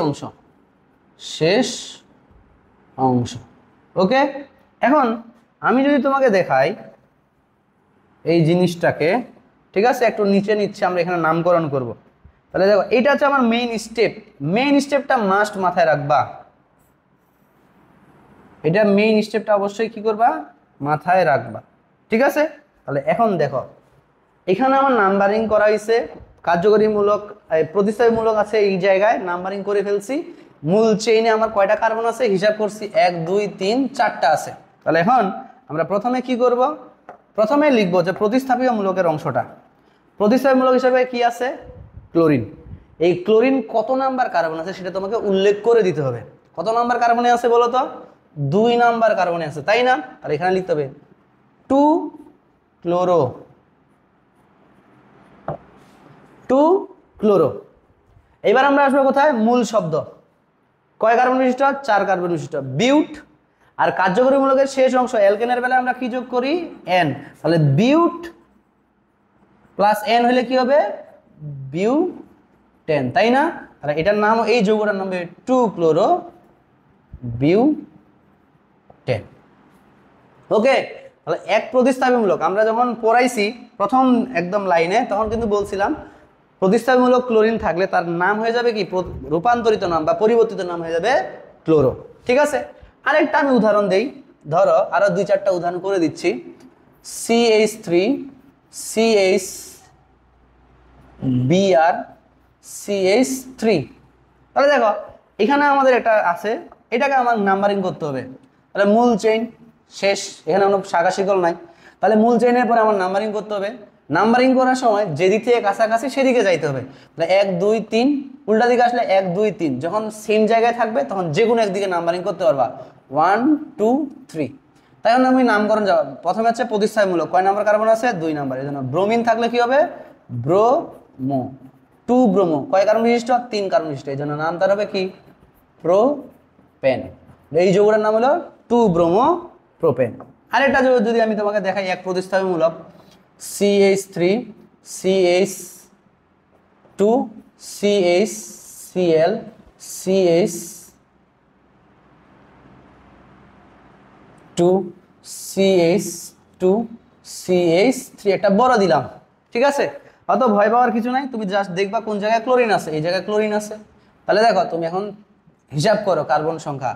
অংশ। ওকে, এখন আমি যদি তোমাকে দেখাই এই জিনিসটাকে, ঠিক আছে, একটু নিচে নিচ্ছে, আমরা এখানে নামকরণ করব। তাহলে দেখো এইটা হচ্ছে আমার মেইন স্টেপ। মেইন স্টেপটা মাস্ট মাথায় রাখবা। এটা মেইন স্টেপটা অবশ্যই কি করবা, মাথায় রাখবা। ঠিক আছে, তাহলে এখন দেখো এখানে আমার নাম্বারিং করা হয়েছে। কার্যকরী মূলক, প্রতিস্থাপী মূলক আছে এই জায়গায়, নাম্বারিং করে ফেলছি। মূল চেইনে আমার কয়টা কার্বন আছে হিসাব করছি, 1 2 3 4টা আছে। তাহলে এখন আমরা প্রথমে কি করব, প্রথমে লিখবো যে প্রতিস্থাপীয় মূলকের অংশটা। প্রতিস্থাপী মূলক হিসেবে কি আছে, ক্লোরিন। এই ক্লোরিন কত নাম্বার কার্বন আছে সেটা তোমাকে উল্লেখ করে দিতে হবে। কত নাম্বার কার্বনে আছে বলো তো, 2 নাম্বার কার্বনে আছে, তাই না? আর এখানে লিখতে হবে 2 ক্লোরো। এবার আমরা আসবো কোথায়, মূল শব্দ। কয় কার্বন বিশিষ্ট, 4 কার্বন বিশিষ্ট বিউট। আর কার্যকরী মূলকের শেষ অংশ অ্যালকেনের বেলায় আমরা কি যোগ করি, এন। তাহলে বিউট প্লাস এন হলে কি হবে, বিউটেন, তাই না? তাহলে এটার নাম, এই যৌগটার নাম হবে 2 ক্লোরো বিউটেন। ওকে, তাহলে এক প্রতিস্থাপীমূলক আমরা যখন পড়াইছি প্রথম একদম লাইনে, তখন কিন্তু বলছিলাম প্রতিস্থাপীমূলক ক্লোরিন থাকলে তার নাম হয়ে যাবে কি, রূপান্তরিত নাম বা পরিবর্তিত নাম হয়ে যাবে ক্লোরো। ঠিক আছে, আরেকটা আমি উদাহরণ দেই। ধরো আরো 2-4টা উদাহরণ করে দিচ্ছি। CH3 CHBr CH3। তাহলে দেখো এখানে আমাদের এটা আছে, এটাকে আমার নাম্বারিং করতে হবে। তাহলে মূল চেইন শেষ, এখানে কোনো শাখা শিকল নাই। তাহলে মূল চেইনের পরে আমার নাম্বারিং করতে হবে। নাম্বারিং করার সময় যেদিক থেকে কাছাকাছি সেদিকে যাইতে হবে। তাহলে 1 2 3, উল্টা দিকে আসলে 1 2 3। যখন সেম জায়গায় থাকবে তখন যে কোনো একদিকে নাম্বারিং করতে পারবা, 1 2 3। তাই জন্য আমি নামকরণ যাব। প্রথমে হচ্ছে প্রতিস্থাপীমূলক, কয় নাম্বার কার্বন আছে, 2 নাম্বার। এই জন্য ব্রোমিন থাকলে কি হবে, ব্রোমো। 2 ব্রোমো, কয় কার্বন বিশিষ্ট, 3 কার্বন বিশিষ্ট। এই জন্য নাম তার হবে কি, প্রোপেন। এই যৌগটার নাম হলো 2 ব্রোমো প্রোপেন। আরেকটা যৌগ যদি আমি তোমাকে দেখাই এক প্রতিস্থাপীমূলক, CH3 CH2 CHCl CH2 CH2 CH3 একটা বড় দিলাম, ঠিক আছে? অত ভয় পাওয়ার কিছু নাই, তুমি জাস্ট দেখবা কোন জায়গায় ক্লোরিন আছে, এই জায়গায় ক্লোরিন আছে। তাহলে দেখো তুমি এখন হিসাব করো কার্বন সংখ্যা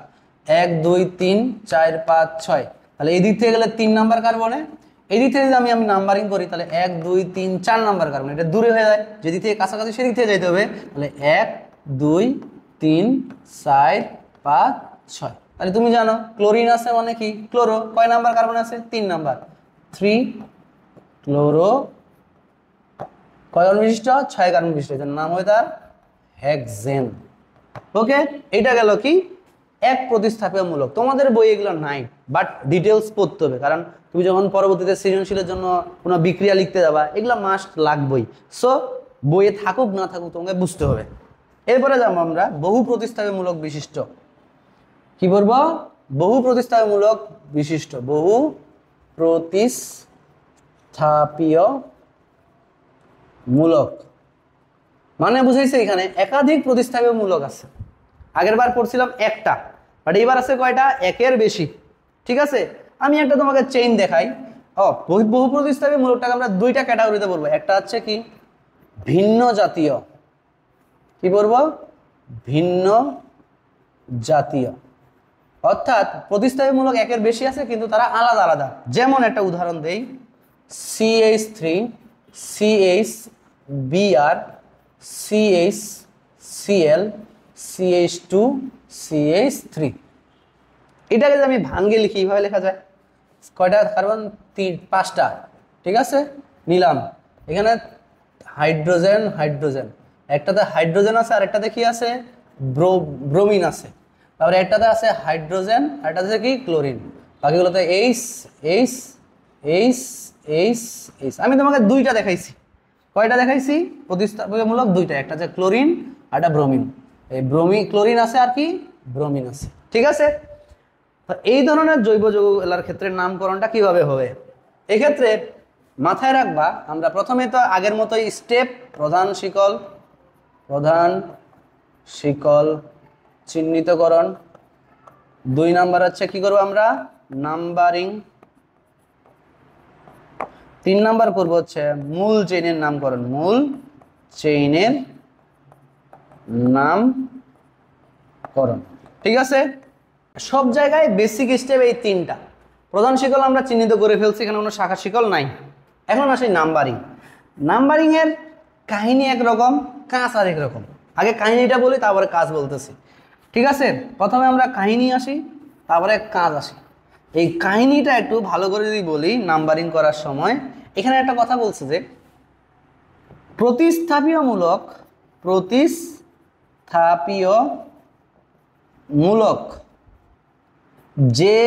1 2 3 4 5 6, তাহলে এই দিক থেকে গেলে 3 নাম্বার কার্বনে, এই দিক থেকে যদি আমি নাম্বারিং করি তাহলে 1 2 3 4 নাম্বার কার্বন, এটা দূরে হয়ে যায়, যেদিক থেকে কাছাকাছি সেদিক থেকে যেতে হবে। তাহলে 1 2 3 4 5 6, তাহলে তুমি জানো ক্লোরিন আছে মানে কি ক্লোরো, কয় নাম্বার কার্বন আছে 3 নাম্বার, 3 ক্লোরো কয় কার্বন বিশিষ্ট 6 কার্বন বিশিষ্ট, এর নাম হয় তার হেক্সেন। ওকে, এটা গেল কি এক প্রতিস্থাপীয়মূলক। তোমাদের বই এগুলো নাই, বাট ডিটেলস পড়তে হবে, কারণ তুমি যখন পরবর্তীতে সৃজনশীলের জন্য কোনো বিক্রিয়া লিখতে যাবা এগুলো মাস্ট লাগবেই। সো বইয়ে থাকুক না থাকুক তোমাকে বুঝতে হবে। এরপরে যাবো আমরা বহু প্রতিস্থাপীয়মূলক বিশিষ্ট। কি বলবো? বহু প্রতিস্থাপীয়মূলক বিশিষ্ট, বহু প্রতিস্থাপীয়মূলক মানে বুঝাইছে এখানে একাধিক প্রতিস্থাপীয়মূলক আছে। আগের বার পড়ছিলাম একটা, বাট এইবার আছে কয়টা? একের বেশি, ঠিক আছে? আমি একটা তোমাকে চেইন দেখাই। বহু প্রতিস্থাপীয়মূলকটাকে আমরা দুইটা ক্যাটাগরিতে বলবো, একটা হচ্ছে কি ভিন্ন জাতীয়, কি বলবো? ভিন্ন জাতীয়, অর্থাৎ প্রতিস্থাপীয়মূলক একের বেশি আছে কিন্তু তারা আলাদা আলাদা। যেমন একটা উদাহরণ দেই, CH3 CHBr CHCl CH2 CH3, এটাকে যদি আমি ভাঙ্গে লিখি এইভাবে লেখা যায়। কয়টা কার্বন? 5টা, ঠিক আছে? নিলাম এখানে হাইড্রোজেন হাইড্রোজেন, একটাতে হাইড্রোজেন আছে আর একটাতে কি আছে? ব্রোমিন আছে। তারপরে একটাতে আছে হাইড্রোজেন আর একটাতে কি ক্লোরিন, বাকিগুলোতে H H H H H. আমি তোমাকে দুইটা দেখাইছি। কয়টা দেখাইছি? প্রতিস্থাপীয়মূলক দুইটা, একটা হচ্ছে ক্লোরিন আর একটা ব্রোমিন। এই ক্লোরিন আছে আর কি ব্রোমিন আছে, ঠিক আছে? তো এই ধরনের জৈব যৌগের ক্ষেত্রে নামকরণটা কিভাবে হবে? এক্ষেত্রে মাথায় রাখবা, আমরা প্রথমে তো আগের মতোই স্টেপ, প্রধান শিকল চিহ্নিতকরণ, 2 নাম্বার হচ্ছে কি করবো আমরা? নাম্বারিং, 3 নাম্বার করবো হচ্ছে মূল চেইনের নামকরণ, মূল চেইনের নামকরণ, ঠিক আছে? সব জায়গায় বেসিক স্টেপ এই 3টা। প্রধান শিকল আমরা চিহ্নিত করে ফেলছি, এখানে কোনো শাখা শিকল নাই। এখন আসি নাম্বারিং। নাম্বারিং এর কাহিনী একরকম, কাজ আর একরকম। আগে কাহিনীটা বলি, তারপরে কাজ বলতেছি, ঠিক আছে? প্রথমে আমরা কাহিনী আসি, তারপরে কাজ আসি। এই কাহিনীটা একটু ভালো করে যদি বলি, নাম্বারিং করার সময় এখানে একটা কথা বলছে যে প্রতিস্থাপীয়মূলক যে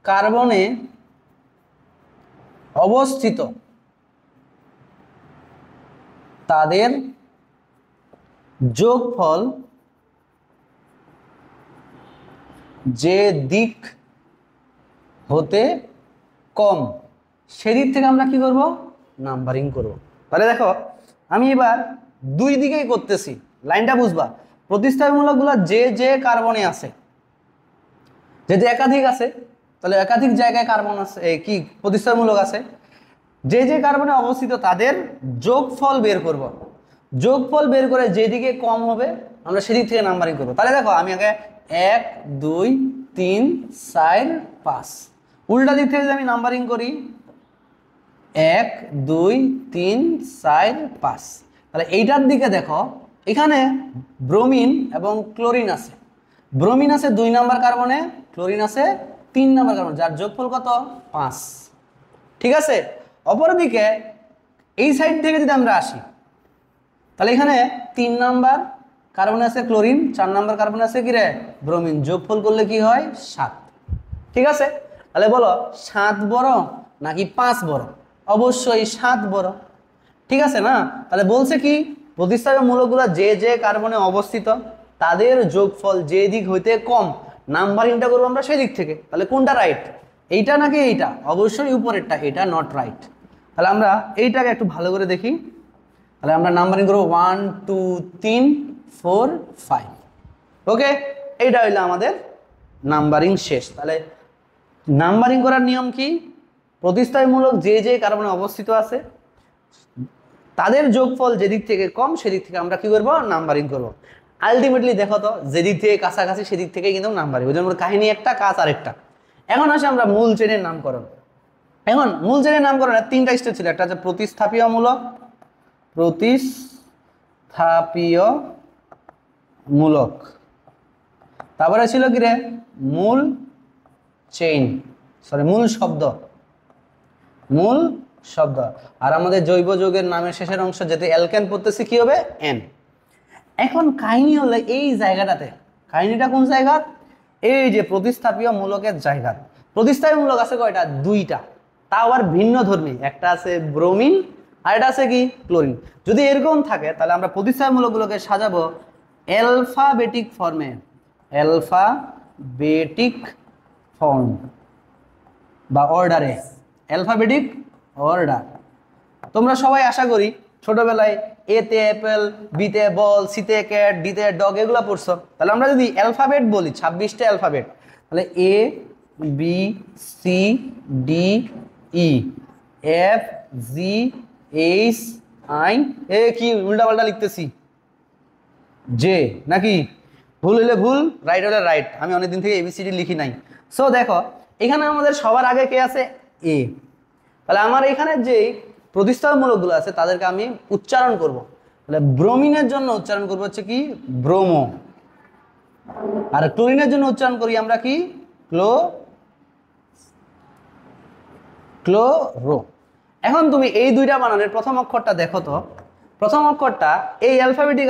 কার্বনে অবস্থিত তাদের যোগফল যে দিক হতে কম, সেদিক থেকে আমরা কি করব? নাম্বারিং করব। তাহলে দেখো আমি এবার দুই দিকেই করতেছি, লাইনটা বুঝবা। প্রতিস্থাপীয়মূলকগুলো যে কার্বনে আছে, যেহেতু একাধিক আছে তাহলে একাধিক জায়গায় কার্বন আছে, কি প্রতিস্থাপীয়মূলক আছে, যে কার্বনে অবস্থিত তাদের যোগফল বের করব। যোগফল বের করে যেদিকে কম হবে আমরা সেদিক থেকে নাম্বারিং করব। তাহলে দেখো আমি আগে 1 2 3 4 5, উল্টা দিক থেকে যদি আমি নাম্বারিং করি 1 2 3 4 5, তাহলে এইটার দিকে দেখো এখানে ব্রোমিন এবং ক্লোরিন আছে। ব্রোমিন আছে 2 নাম্বার কার্বনে, ক্লোরিন আছে 3 নাম্বার কার্বনে, যার যোগফল কত? 5, ঠিক আছে? অপরদিকে এই সাইড থেকে যদি আমরা আসি তাহলে এখানে 3 নাম্বার কার্বনে আছে ক্লোরিন, 4 নাম্বার কার্বনে আছে কি রে? ব্রোমিন। যোগফল করলে কি হয়? 7, ঠিক আছে? তাহলে বলো 7 বড় নাকি 5 বড়? অবশ্যই 7 বড়, ঠিক আছে না? তাহলে বলছে কি প্রতিস্থাপীয়মূলকগুলো যে কার্বনে অবস্থিত তাদের যোগফল যে দিক হইতে কম, নাম্বারিংটা করবো আমরা সেই দিক থেকে। তাহলে কোনটা রাইট? এইটা নাকি এইটা? অবশ্যই উপরেরটা, এটা নট রাইট। তাহলে আমরা এইটাকে একটু ভালো করে দেখি। তাহলে আমরা নাম্বারিং করবো 1 2 3 4 5। ওকে, এইটা হইলো আমাদের নাম্বারিং শেষ। তাহলে নাম্বারিং করার নিয়ম কি? প্রতিস্থাপীমূলক যে যে কার্বনে অবস্থিত আছে তাদের যোগফল যেদিক থেকে কম সেদিক থেকে আমরা কি করব? নাম্বারিং করব। আলটিমেটলি দেখো তো, যেদিক থেকে কাছাকাছি সেদিক থেকে কিন্তু নাম্বারিং, ওই জন্য কাহিনী একটা, কাজ আরেকটা। এখন আসে আমরা মূল চেনের নামকরণ। এখন মূল চেনের নামকরণের তিনটা স্টেপ ছিল। একটা হচ্ছে প্রতিস্থাপীয়মূলক, প্রতিস্থাপীয়মূলক, তারপরে ছিল কি রে? মূল চেইন, সরি মূল শব্দ, মূল শব্দ। আর আমাদের জৈব যৌগের নামের শেষের অংশ যেতে অ্যালকেন পড়তেছে কি হবে? এন। এখন কাহিনী হলো এই জায়গাটাতে, কাহিনীটা কোন জায়গা? এই যে প্রতিস্থাপীয় মূলকের জায়গা। প্রতিস্থাপী মূলক আছে কয়টা? দুইটা, তাও আবার ভিন্ন ধর্মী। একটা আছে ব্রোমিন আর এটা আছে কি? ক্লোরিন। যদি এরকম থাকে তাহলে আমরা প্রতিস্থাপী মূলকগুলোকে সাজাবো অ্যালফাবেটিক ফর্মে, অ্যালফাবেটিক ফর্ম বা অর্ডারে, অ্যালফাবেটিক অর্ডার। তোমরা সবাই আশা করি ছোটবেলায় এতে অ্যাপেল, বিতে বল, সিতে ক্যাট, ডিতে ডগ এগুলো পড়ছো। তাহলে আমরা যদি অ্যালফাবেট বলি, 26টা অ্যালফাবেট, তাহলে A B C D E F G H I, এ কি উল্টাপাল্টা লিখতেছি, জে নাকি? ভুল হলে ভুল, রাইট হলে রাইট। আমি অনেকদিন থেকে এবিসিডি লিখি নাই। সো দেখো এখানে আমাদের সবার আগে কে আছে? এ। তাহলে আমার এখানে যে প্রতিস্থাপনমূলকগুলো আছে তাদেরকে আমি উচ্চারণ করব। তাহলে ব্রোমিনের জন্য উচ্চারণ করবো হচ্ছে কি? ব্রোমো। আর ক্লোরিনের জন্য উচ্চারণ করি আমরা কি? ক্লোরো। এখন তুমি এই দুইটা বানানের প্রথম অক্ষরটা দেখো তো। প্রথম অক্ষরটা এই অ্যালফাবেটিক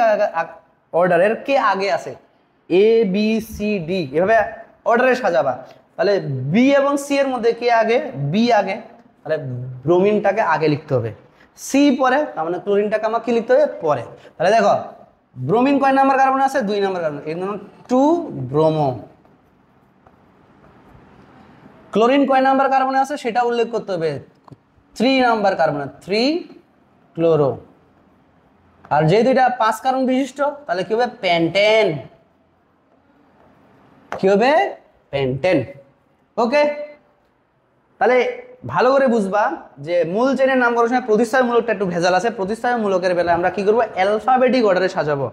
অর্ডারের কে আগে আছে? এ বি সি ডি এভাবে অর্ডারে সাজাবা। তাহলে বি এবং সি এর মধ্যে কে আগে? বি আগে, তাহলে ব্রোমিনটাকে আগে লিখতে হবে। সি পরে, তার মানে ক্লোরিনটাকে আমাকে কি লিখতে হবে? পরে। তাহলে দেখো ব্রোমিন কয় নাম্বার কার্বনে আছে? 2 নাম্বার কার্বনে, এর জন্য 2 ব্রোমো। ক্লোরিন কয় নাম্বার কার্বনে আছে সেটা উল্লেখ করতে হবে, 3 নাম্বার কার্বনে, 3 ক্লোরো। আর যেহেতু এটা 5 কার্বন বিশিষ্ট তাহলে কি হবে? পেন্টেন। কি হবে? পেন্টেন। ওকে, তাহলে ভালো করে বুঝবা যে মূল চেনের নামকরণের সময় প্রতিস্থাপীমূলকটা একটু ভেজাল আছে। প্রতিস্থাপীমূলকের বেলায় আমরা কি করব? অ্যালফাবেটিক অর্ডারে সাজাবো।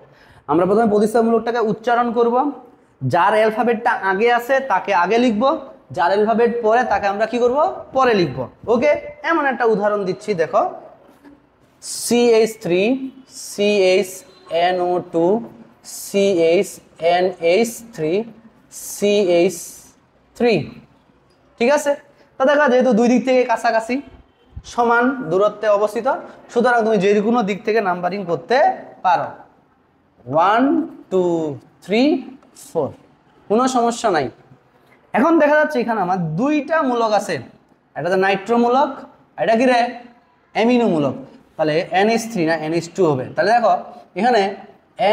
আমরা প্রথমে প্রতিস্থাপীমূলকটাকে উচ্চারণ করব, যার অ্যালফাবেটটা আগে আছে তাকে আগে লিখব, যার অ্যালফাবেট পরে তাকে আমরা কি করব? পরে লিখব। ওকে, এমন একটা উদাহরণ দিচ্ছি দেখো, CH3 CHNO2 CHNH3 CH3। ঠিক আছে, তা দেখা যেহেতু দুই দিক থেকে কাছাকাছি সমান দূরত্বে অবস্থিত, সুতরাং তুমি যে কোনো দিক থেকে নাম্বারিং করতে পারো। 1 2 3 4, কোনো সমস্যা নাই। এখন দেখা যাচ্ছে এখানে আমার দুইটা মূলক আছে, একটা নাইট্রো মূলক, এটা কি রে? অ্যামিনো মূলক। তাহলে NH3 না NH2 হবে। তাহলে দেখো এখানে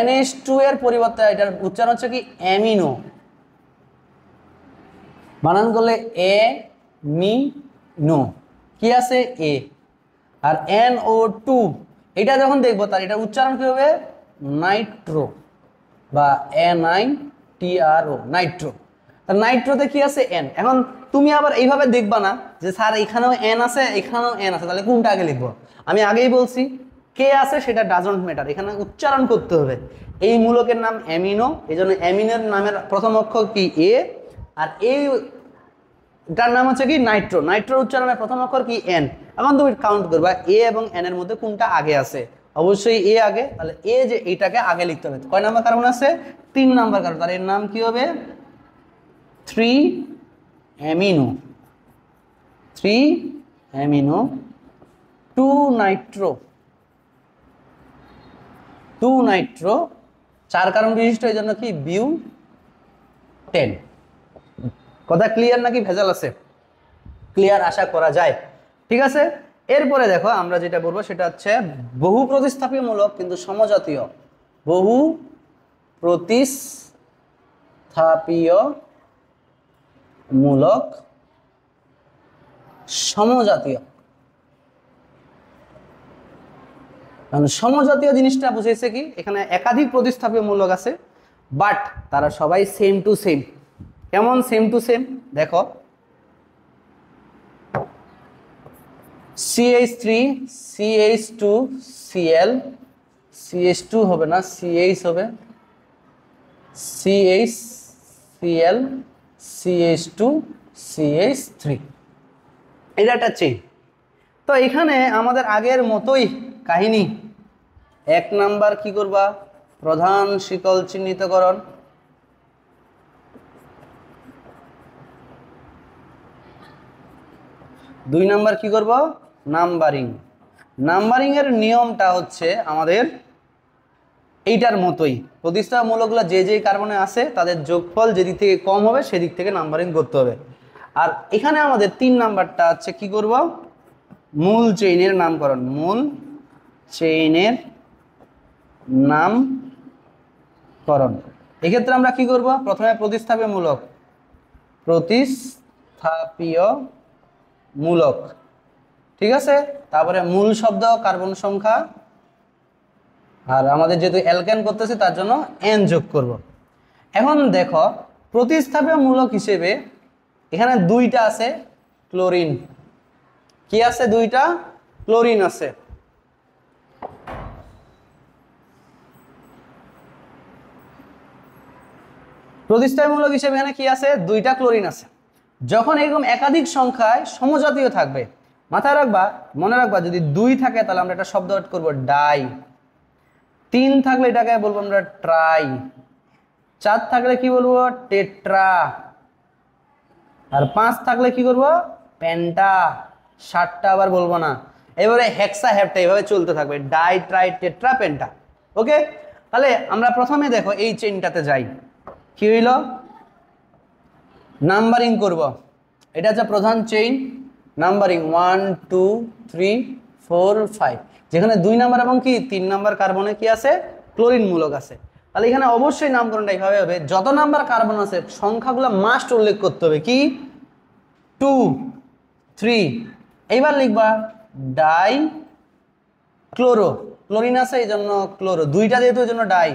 NH2 এর পরিবর্তে এটার উচ্চারণ হচ্ছে কি? অ্যামিনো। বানান করলে এ মি নো, কি আছে? এ। আর NO2 এটা যখন দেখবো তার এটা উচ্চারণ কি হবে? নাইট্রো বা NITRO, নাইট্রো। তার নাইট্রোতে কি আছে? এন। এখন তুমি আবার এইভাবে দেখবা না যে স্যার এখানেও এন আছে এখানেও এন আছে, তাহলে কোনটা আগে লিখবো? আমি আগেই বলছি কে আছে সেটা ডাজন্ট ম্যাটার, এখানে উচ্চারণ করতে হবে। এই মূলকের নাম অ্যামিনো, এই জন্য অ্যামিনোর নামের প্রথম অক্ষর কি? এ। আর এটার নাম হচ্ছে কি? নাইট্রো। নাইট্রোর উচ্চারণের প্রথম অক্ষর কি? এন। এখন তুমি কাউন্ট করবা এ এবং এন এর মধ্যে কোনটা আগে আছে। অবশ্যই এ আগে, তাহলে এ যে এইটাকে আগে লিখতে হবে। কয় নাম্বার কার্বন আছে? 3 নাম্বার কার্বন, তাহলে এর নাম কি হবে? 3 amino, 3 amino 2 Nitro, 2 Nitro 4 carbon বিশিষ্ট, এই জন্য কি? বিউটেন। কথা ক্লিয়ার নাকি ভেজাল আছে? ক্লিয়ার আশা করা যায়। ঠিক আছে, এরপরে দেখো আমরা যেটা বলবো সেটা হচ্ছে বহু প্রতিস্থাপীমূলক কিন্তু সমজাতীয়, বহু প্রতিস্থাপীয়মূলক সমজাতীয়। কারণ সমজাতীয় জিনিসটা বুঝাইছে কি, এখানে একাধিক প্রতিস্থাপীয় মূলক আছে, বাট তারা সবাই সেম টু সেম। কেমন সেম টু সেম? দেখো, CH3 CH2 Cl, CH2 হবে না, CH হবে, CH Cl CH2 CH3, এটা একটা চেইন। তো এখানে আমাদের আগের মতোই কাহিনী। 1 নাম্বার কি করবা? প্রধান শিকল চিহ্নিতকরণ। 2 নাম্বার কি করব? নাম্বারিং। নাম্বারিং এর নিয়মটা হচ্ছে আমাদের এইটার মতোই, প্রতিস্থাপনমূলকগুলো যে যে কার্বনে আছে তাদের যোগফল যেদিক থেকে কম হবে সেদিক থেকে নাম্বারিং করতে হবে। আর এখানে আমাদের 3 নাম্বারটা হচ্ছে কি করব? মূল চেইনের নামকরণ। মূল চেইনের নামকরণ। এক্ষেত্রে আমরা কি করব? প্রথমে প্রতিস্থাপীয়মূলক, প্রতিস্থাপীয়মূলক, ঠিক আছে। তারপরে মূল শব্দ, কার্বন সংখ্যা, আর আমাদের যেহেতু অ্যালকেন করতেছি তার জন্য এন যোগ করব। এখন দেখো, প্রতিস্থাপীয়মূলক হিসেবে এখানে 2টা আছে ক্লোরিন। কি আছে? 2টা ক্লোরিন আছে। প্রতিস্থাপীয়মূলক হিসেবে এখানে কি আছে? 2টা ক্লোরিন আছে। যখন এরকম একাধিক সংখ্যায় সমজাতীয় থাকবে, মাথায় রাখবা, মনে রাখবা, যদি 2 থাকে তাহলে আমরা একটা শব্দ অ্যাড করব ডাই, 3 থাকলে এটাকে বলবো আমরা ট্রাই, 4 থাকলে কি বলবো? টেট্রা, আর 5 থাকলে কি করব? পেন্টা, 7টা আবার বলবো না। এবারে হেক্সা হ্যাপটা এইভাবে চলতে থাকবে, ডাই, ট্রাই, টেট্রা, পেন্টা। ওকে, তাহলে আমরা প্রথমে দেখো এই চেইনটাতে যাই। কি হইল? নাম্বারিং করব। এটা হচ্ছে প্রধান চেইন। নাম্বারিং 1 2 3 4 5, যেখানে 2 নাম্বার এবং কি 3 নাম্বার কার্বনে কি আছে? ক্লোরিন মূলক আছে। তাহলে এখানে অবশ্যই নামকরণটা এইভাবে হবে, যত নাম্বার কার্বন আছে সংখ্যাগুলো মাস্ট উল্লেখ করতে হবে। কি? 2 3। এইবার লিখবা ডাই ক্লোরো, ক্লোরিন আছে এই জন্য ক্লোরো, 2টা যেহেতু এই জন্য ডাই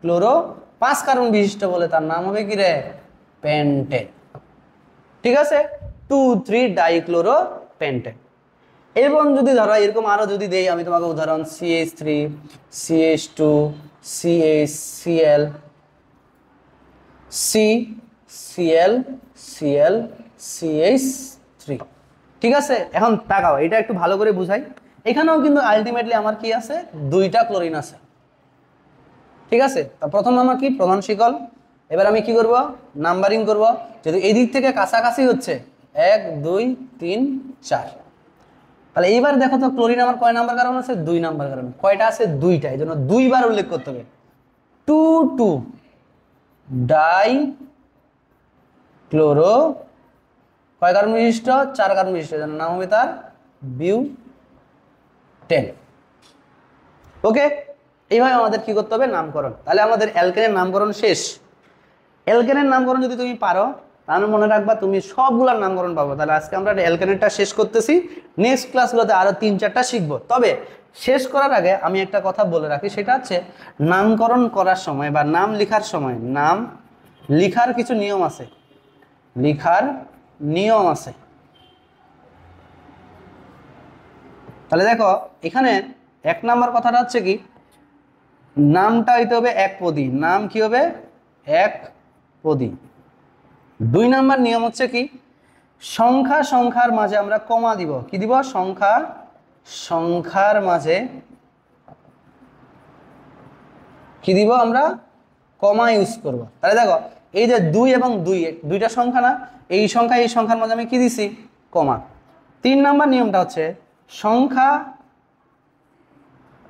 ক্লোরো, 5 কার্বন বিশিষ্ট বলে তার নাম হবে কি রে? পেন্টেন। ঠিক আছে, 2 3 ডাইক্লোরো পেন্টেন। এবং যদি ধরো এরকম আরো যদি দেই আমি তোমাকে উদাহরণ, CH3 CH2 CHCl CCl Cl CH3, ঠিক আছে। এখন তাকাও, এটা একটু ভালো করে বুঝাই। এখানেও কিন্তু আলটিমেটলি আমার কি আছে? 2টা ক্লোরিন আছে, ঠিক আছে। তা প্রথম আমার কি? প্রধান শিকল। এবার আমি কি করব? নাম্বারিং করব। যদি এই দিক থেকে কাছাকাছি হচ্ছে 1 2 3 4, তাহলে এইবার দেখো তো ক্লোরিন আমার কয় নাম্বার কার্বন আছে? 2 নাম্বার কার্বন। কয়টা আছে? 2টা, এই জন্য 2 বার উল্লেখ করতে হবে। 2 2 ডাই ক্লোরো, কয় কার্বন বিশিষ্ট? 4 কার্বন বিশিষ্ট, এর নাম হবে তার বিউটেন। ওকে, এইভাবে আমাদের কি করতে হবে? নামকরণ। তাহলে আমাদের অ্যালকেনের নামকরণ শেষ। অ্যালকেনের নামকরণ যদি তুমি পারো তাহলে মনে রাখবা তুমি সবগুলোর নামকরণ পাবো। তাহলে আজকে আমরা অ্যালকেনেরটা শেষ করতেছি, নেক্সট ক্লাসগুলোতে আরো 3-4টা শিখবো। তবে শেষ করার আগে আমি একটা কথা বলে রাখি, সেটা হচ্ছে নামকরণ করার সময় বা নাম লেখার সময় নাম লেখার কিছু নিয়ম আছে, লেখার নিয়ম আছে। তাহলে দেখো এখানে 1 নাম্বার কথাটা হচ্ছে কি, নামটা হইতে হবে একপদী। নাম কি হবে? একপদী। 2 নাম্বার নিয়ম হচ্ছে কি, সংখ্যা সংখ্যার মাঝে আমরা কমা দিব। কি দিব? সংখ্যা সংখ্যার মাঝে কি দিব? আমরা কমা ইউজ করব। তাহলে দেখো এই যে 2 এবং 2, 2টা সংখ্যা না, এই সংখ্যা এই সংখ্যার মাঝে আমি কি দিছি? কমা। 3 নাম্বার নিয়মটা হচ্ছে সংখ্যা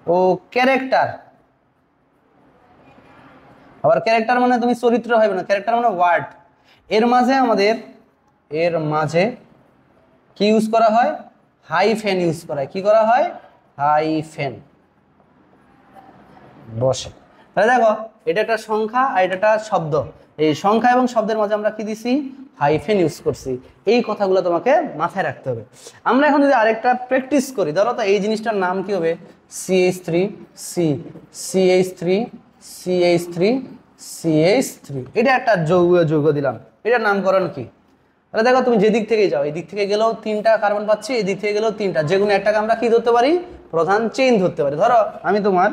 ও ক্যারেক্টার। আবার ক্যারেক্টার মানে তুমি চরিত্র হবে না, ক্যারেক্টার মানে ওয়ার্ড। এর মাঝে আমাদের কি ইউজ করা হয়? হাইফেন ইউজ করা হয়। কি করা হয়? হাইফেন বসে। তাহলে দেখো এটা একটা সংখ্যা আর এটা একটা শব্দ, এই সংখ্যা এবং শব্দের মাঝে আমরা কি দিছি? হাইফেন ইউজ করছি। এই কথাগুলো তোমাকে মাথায় রাখতে হবে। আমরা এখন যদি আরেকটা প্র্যাকটিস করি, ধরো তো এই জিনিসটার নাম কি হবে? CH3 C CH3 CH3 CH3, এটা একটা যৌগ দিলাম। এটার নামকরণ কি? তাহলে দেখো তুমি যেদিক থেকে যাও, এই দিক থেকে গেলেও 3টা কার্বন পাচ্ছি, এই দিক থেকে গেলেও 3টা, যে কোনো একটাকে আমরা কি ধরতে পারি? প্রধান চেইন ধরতে পারি। ধরো আমি তোমার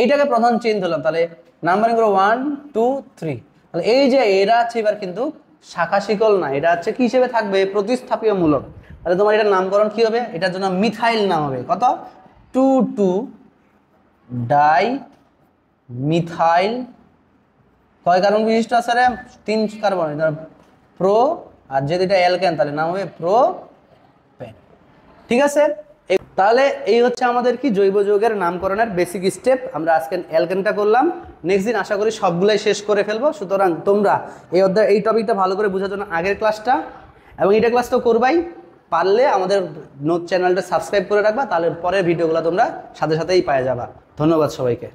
এইটাকে প্রধান চেইন ধরলাম, তাহলে নাম্বারিং করো 1 2 3। তাহলে এই যে এরা আছে এবার কিন্তু শাখা শিকল না, এটা হচ্ছে কি হিসেবে থাকবে? প্রতিস্থাপীয়মূলক। তাহলে তোমার এটার নামকরণ কি হবে? এটার জন্য মিথাইল নাম হবে। কত? 2 ডাই মিথাইল। কয় কার্বন বিশিষ্ট আছে রে? 3 কার্বন। প্রো, আর যদি এটা অ্যালকেন তাহলে নাম হবে প্রোপেন। ঠিক আছে, তাহলে এই হচ্ছে আমাদের কি জৈব যৌগের নামকরণের বেসিক স্টেপ। আমরা আজকে অ্যালকেনটা করলাম, নেক্সট দিন আশা করি সবগুলাই শেষ করে ফেলবো। সুতরাং তোমরা এই টপিকটা ভালো করে বোঝার জন্য আগের ক্লাসটা এবং এটা ক্লাস তো করবাই, পারলে আমাদের নোট চ্যানেলটা সাবস্ক্রাইব করে রাখবা, তাহলে পরের ভিডিওগুলো তোমরা সাথে সাথেই পেয়ে যাবা। ধন্যবাদ সবাইকে।